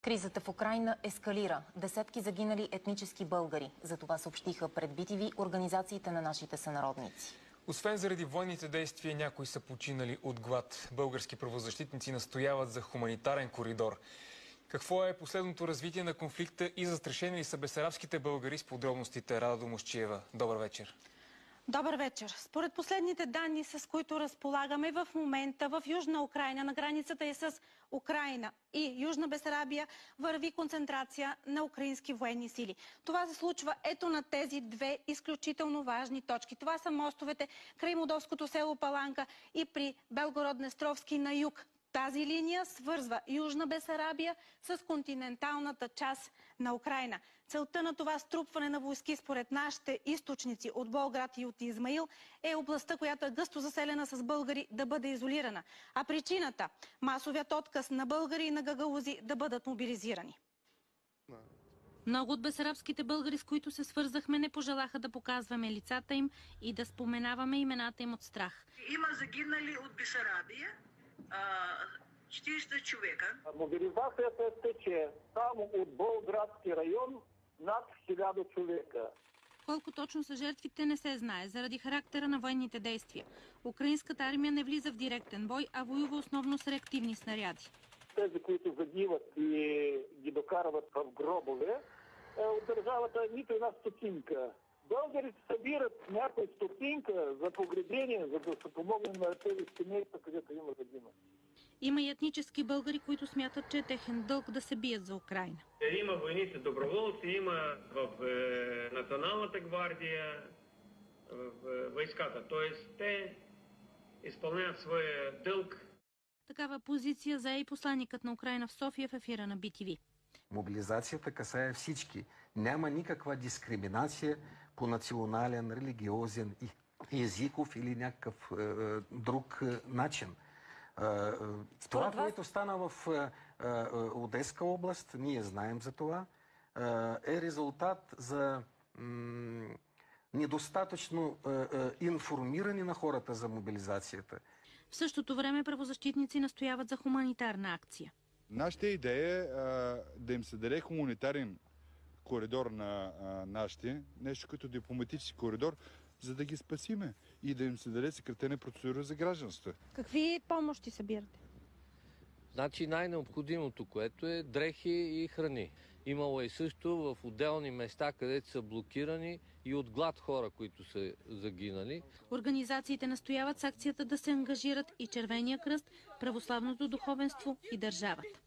Кризата в Украйна ескалира. Десетки загинали етнически българи. За това съобщиха пред BTV организациите на нашите сънародници. Освен заради военните действия, някои са починали от глад. Български правозащитници настояват за хуманитарен коридор. Какво е последното развитие на конфликта и застрашени ли са бесарабските българи? С подробностите Рада Домусчиева. Добър вечер. Добър вечер. Според последните данни, с които разполагаме в момента в Южна Украйна, на границата е с Украйна и Южна Бесарабия, върви концентрация на украински военни сили. Това се случва ето на тези две изключително важни точки. Това са мостовете край молдовското село Паланка и при Белгород-Днестровски на юг. Тази линия свързва Южна Бесарабия с континенталната част на Украйна. Целта на това струпване на войски, според нашите източници от Болград и от Измаил, е областта, която е гъсто заселена с българи, да бъде изолирана. А причината – масовият отказ на българи и на гагаузи да бъдат мобилизирани. Много от бесарабските българи, с които се свързахме, не пожелаха да показваме лицата им и да споменаваме имената им от страх. Има загинали от Бесарабия 40 човека. Мобилизацията тече само от Болградски район над 1000 човека. Колко точно са жертвите, не се знае, заради характера на военните действия. Украинската армия не влиза в директен бой, а воюва основно с реактивни снаряди. Тези, които загиват и ги докарват в гробове, от държавата нито една стотинка. Българите събират някоя стотинка за погребение, за да се помогнем на тези семейства, където има загинали. Има и етнически българи, които смятат, че е техен дълг да се бият за Украйна. Има войници доброволци, има в Националната гвардия, в войската. Тоест те изпълняват своя дълг. Такава позиция зае и посланникът на Украйна в София в ефира на BTV. Мобилизацията касае всички. Няма никаква дискриминация по национален, религиозен, езиков или някакъв друг начин. Това, което стана в Одеска област, ние знаем за това, е резултат за недостатъчно информиране на хората за мобилизацията. В същото време правозащитници настояват за хуманитарна акция. Нашата идея е да им се даде хуманитарен коридор на нашите, нещо като дипломатически коридор, за да ги спасиме и да им се даде съкратена процедура за гражданство. Какви помощи събирате? Значи най-необходимото, което е дрехи и храни. Имало и също в отделни места, където са блокирани и от глад хора, които са загинали. Организациите настояват с акцията да се ангажират и Червения кръст, православното духовенство и държавата.